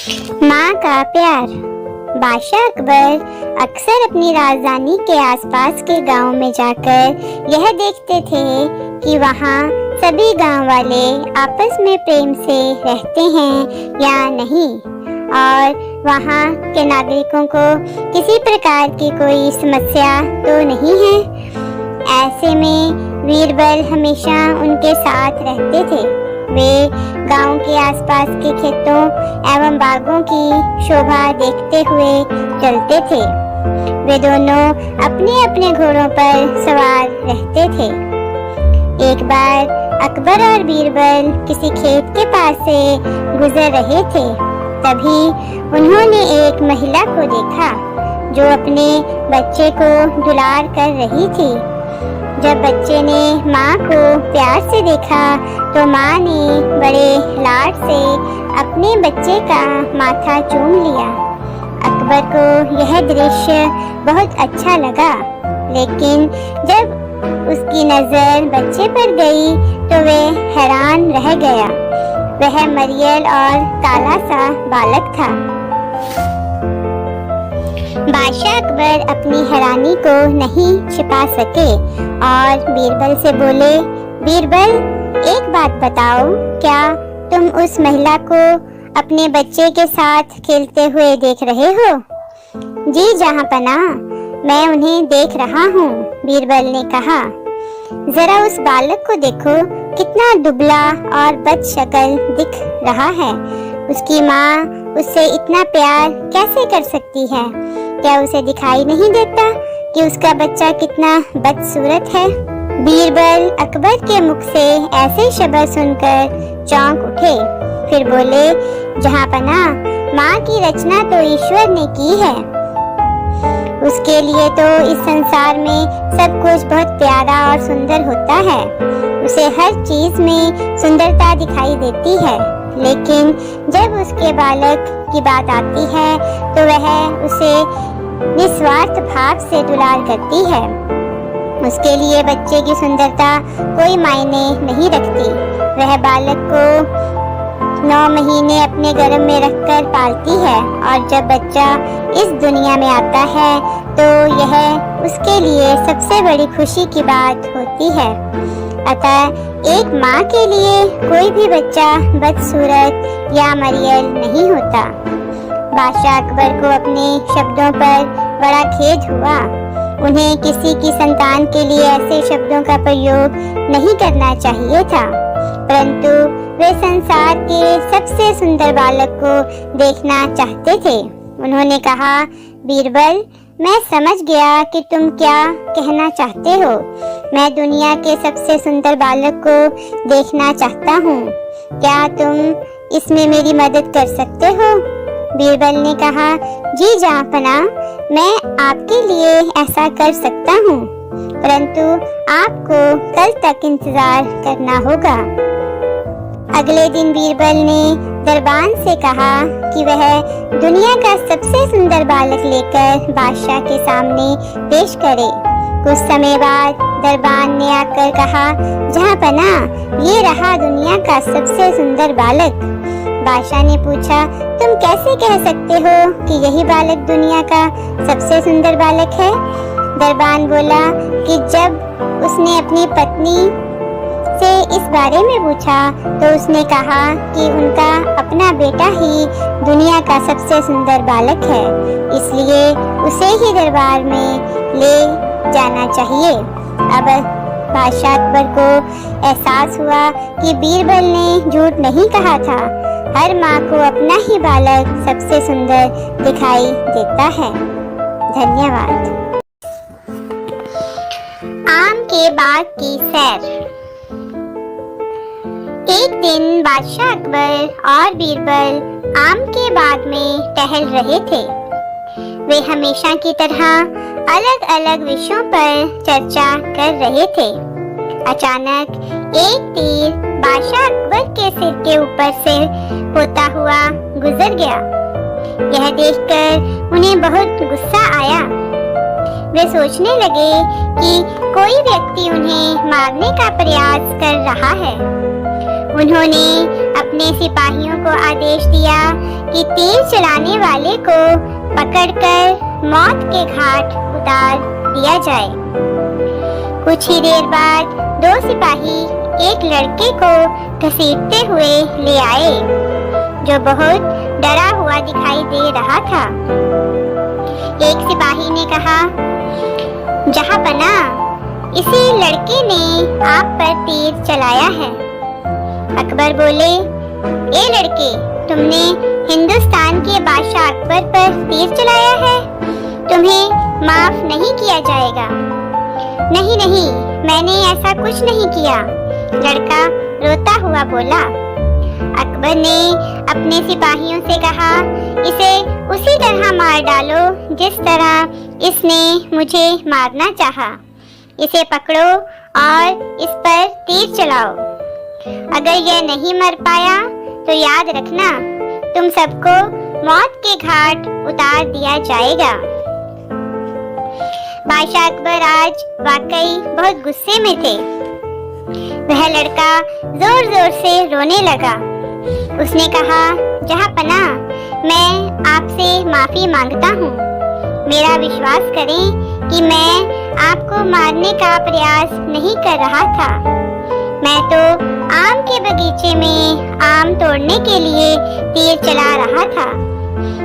माँ का प्यार। बादशाह अकबर अक्सर अपनी राजधानी के आसपास के गांव में जाकर यह देखते थे कि वहाँ सभी गांव वाले आपस में प्रेम से रहते हैं या नहीं, और वहाँ के नागरिकों को किसी प्रकार की कोई समस्या तो नहीं है। ऐसे में बीरबल हमेशा उनके साथ रहते थे। वे गांव के आसपास के खेतों एवं बागों की शोभा देखते हुए चलते थे। वे दोनों अपने अपने घोड़ों पर सवार रहते थे। एक बार अकबर और बीरबल किसी खेत के पास से गुजर रहे थे। तभी उन्होंने एक महिला को देखा जो अपने बच्चे को दुलार कर रही थी। जब बच्चे ने माँ को प्यार से देखा तो माँ ने बड़े लाड से अपने बच्चे का माथा चूम लिया। अकबर को यह दृश्य बहुत अच्छा लगा, लेकिन जब उसकी नजर बच्चे पर गई तो वह हैरान रह गया। वह मरियल और काला सा बालक था। बादशाह अकबर अपनी हैरानी को नहीं छिपा सके और बीरबल से बोले, बीरबल, एक बात बताओ, क्या तुम उस महिला को अपने बच्चे के साथ खेलते हुए देख रहे हो? जी जहाँपनाह, मैं उन्हें देख रहा हूँ, बीरबल ने कहा। जरा उस बालक को देखो, कितना दुबला और बदशक्ल दिख रहा है। उसकी माँ उससे इतना प्यार कैसे कर सकती है? क्या उसे दिखाई नहीं देता कि उसका बच्चा कितना बदसूरत है? बीरबल अकबर के मुख से ऐसे शब्द सुनकर चौंक उठे। फिर बोले, जहाँपनाह, माँ की रचना तो ईश्वर ने की है। उसके लिए तो इस संसार में सब कुछ बहुत प्यारा और सुंदर होता है। उसे हर चीज में सुंदरता दिखाई देती है, लेकिन जब उसके बालक की बात आती है तो वह उसे निस्वार्थ भाव से दुलार करती है। उसके लिए बच्चे की सुंदरता कोई मायने नहीं रखती। वह बालक को 9 महीने अपने गर्भ में रखकर पालती है और जब बच्चा इस दुनिया में आता है तो यह उसके लिए सबसे बड़ी खुशी की बात होती है। अतः एक माँ के लिए कोई भी बच्चा बदसूरत या मरियल नहीं होता। बादशाह अकबर को अपने शब्दों पर बड़ा खेद हुआ। उन्हें किसी की संतान के लिए ऐसे शब्दों का प्रयोग नहीं करना चाहिए था, परंतु वे संसार के सबसे सुंदर बालक को देखना चाहते थे। उन्होंने कहा, बीरबल, मैं समझ गया कि तुम क्या कहना चाहते हो। मैं दुनिया के सबसे सुंदर बालक को देखना चाहता हूँ। क्या तुम इसमें मेरी मदद कर सकते हो? बीरबल ने कहा, जी जहाँपनाह, मैं आपके लिए ऐसा कर सकता हूँ, परंतु आपको कल तक इंतजार करना होगा। अगले दिन बीरबल ने दरबान से कहा कि वह दुनिया का सबसे सुंदर बालक लेकर बादशाह के सामने पेश करे। कुछ समय बाद दरबान ने आकर कहा, जहाँपनाह, ये रहा दुनिया का सबसे सुंदर बालक। बादशाह ने पूछा, तुम कैसे कह सकते हो कि यही बालक दुनिया का सबसे सुंदर बालक है? दरबान बोला कि जब उसने अपनी पत्नी से इस बारे में पूछा तो उसने कहा कि उनका अपना बेटा ही दुनिया का सबसे सुंदर बालक है, इसलिए उसे ही दरबार में ले जाना चाहिए। अब बादशाह अकबर को एहसास हुआ कि बीरबल ने झूठ नहीं कहा था। हर माँ को अपना ही बालक सबसे सुंदर दिखाई देता है। धन्यवाद। आम के बाग की सैर। एक दिन बादशाह अकबर और बीरबल आम के बाग में टहल रहे थे। वे हमेशा की तरह अलग अलग विषयों पर चर्चा कर रहे थे। अचानक एक तीर बादशाह अकबर के सिर के ऊपर से होता हुआ गुजर गया। यह देखकर उन्हें बहुत गुस्सा आया। वे सोचने लगे कि कोई व्यक्ति उन्हें मारने का प्रयास कर रहा है। उन्होंने अपने सिपाहियों को आदेश दिया कि तीर चलाने वाले को पकड़कर मौत के घाट उतार दिया जाए। कुछ ही देर बाद दो सिपाही एक लड़के को घसीटते हुए ले आए, जो बहुत डरा हुआ दिखाई दे रहा था। एक सिपाही ने कहा, जहांपना, इसी लड़के ने आप पर तीर चलाया है। अकबर बोले, ए लड़के, तुमने हिंदुस्तान के बादशाह अकबर पर तीर चलाया है, तुम्हें माफ नहीं किया जाएगा। नहीं नहीं, मैंने ऐसा कुछ नहीं किया, लड़का रोता हुआ बोला। अकबर ने अपने सिपाहियों से कहा, इसे उसी तरह मार डालो जिस तरह इसने मुझे मारना चाहा। इसे पकड़ो और इस पर तीर चलाओ। अगर यह नहीं मर पाया तो याद रखना, तुम सबको मौत के घाट उतार दिया जाएगा। बादशाह अकबर आज वाकई बहुत गुस्से में थे। वह लड़का जोर जोर से रोने लगा। उसने कहा, जहांपना, मैं आपसे माफी मांगता हूँ। मेरा विश्वास करें कि मैं आपको मारने का प्रयास नहीं कर रहा था। मैं तो आम के बगीचे में आम तोड़ने के लिए तीर चला रहा था।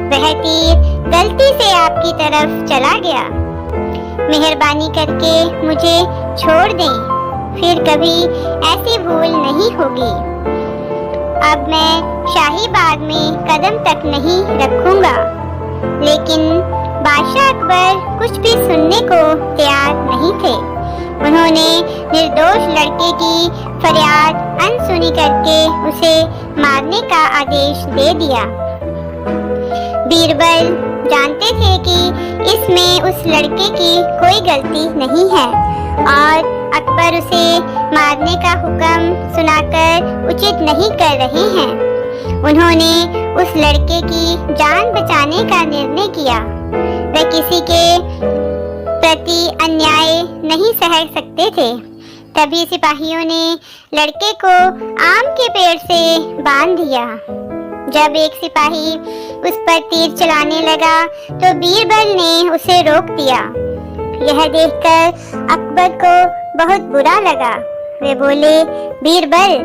वह तीर गलती से आपकी तरफ चला गया। मेहरबानी करके मुझे छोड़ दें, फिर कभी ऐसी भूल नहीं होगी। अब मैं शाही बाग में कदम तक नहीं रखूंगा। लेकिन बादशाह अकबर कुछ भी सुनने को तैयार नहीं थे। उन्होंने निर्दोष लड़के की फरियाद अनसुनी करके उसे मारने का आदेश दे दिया। बीरबल जानते थे कि इसमें उस लड़के की कोई गलती नहीं है और अकबर उसे मारने का हुक्म सुनाकर उचित नहीं कर रहे हैं। उन्होंने उस लड़के की जान बचाने का निर्णय किया। वे किसी के प्रति अन्याय नहीं सह सकते थे। तभी सिपाहियों ने लड़के को आम के पेड़ से बांध दिया। जब एक सिपाही उस पर तीर चलाने लगा तो बीरबल ने उसे रोक दिया। यह देखकर अकबर को बहुत बुरा लगा। वे बोले, बीरबल,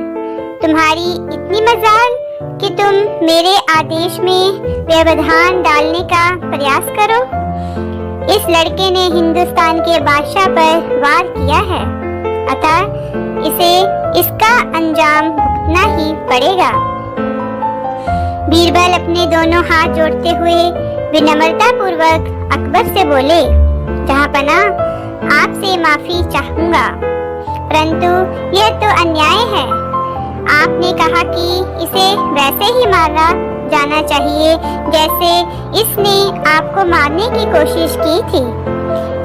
तुम्हारी इतनी मजाल कि तुम मेरे आदेश में व्यवधान डालने का प्रयास करो। इस लड़के ने हिंदुस्तान के बादशाह पर वार किया है, अतः इसे इसका अंजाम भुगतना ही पड़ेगा। बीरबल अपने दोनों हाथ जोड़ते हुए विनम्रता पूर्वक अकबर से बोले, जहांपना, आपसे माफी चाहूंगा, परंतु यह तो अन्याय है। आपने कहा कि इसे वैसे ही मारा जाना चाहिए जैसे इसने आपको मारने की कोशिश की थी।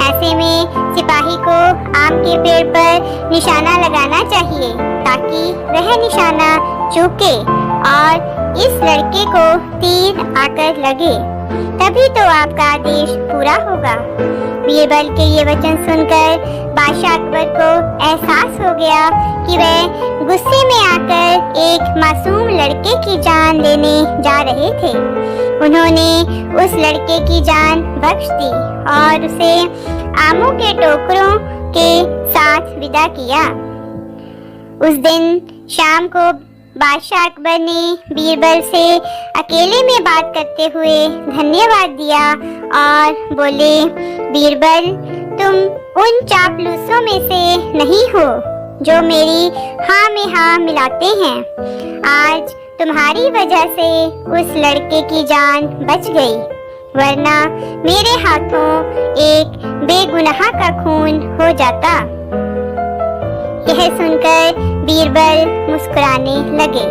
ऐसे में सिपाही को आम के पेड़ पर निशाना लगाना चाहिए ताकि वह निशाना चूके और इस लड़के को तीर आकर लगे, तभी तो आपका आदेश पूरा होगा। बीरबल के ये वचन सुनकर बादशाह अकबर को एहसास हो गया कि वह गुस्से में आकर एक मासूम लड़के की जान लेने जा रहे थे। उन्होंने उस लड़के की जान बख्श दी और उसे आमों के टोकरों के साथ विदा किया। उस दिन शाम को बादशाह अकबर ने बीरबल से अकेले में बात करते हुए धन्यवाद दिया और बोले, बीरबल, तुम उन चापलूसों में से नहीं हो जो मेरी हाँ में हाँ मिलाते हैं। आज तुम्हारी वजह से उस लड़के की जान बच गई, वरना मेरे हाथों एक बेगुनाह का खून हो जाता। यह सुनकर बीरबल मुस्कुराने लगे।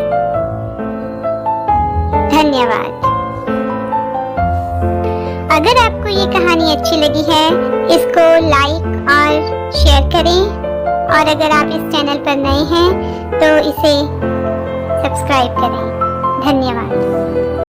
धन्यवाद। अगर आपको ये कहानी अच्छी लगी है, इसको लाइक और शेयर करें और अगर आप इस चैनल पर नए हैं तो इसे सब्सक्राइब करें। धन्यवाद।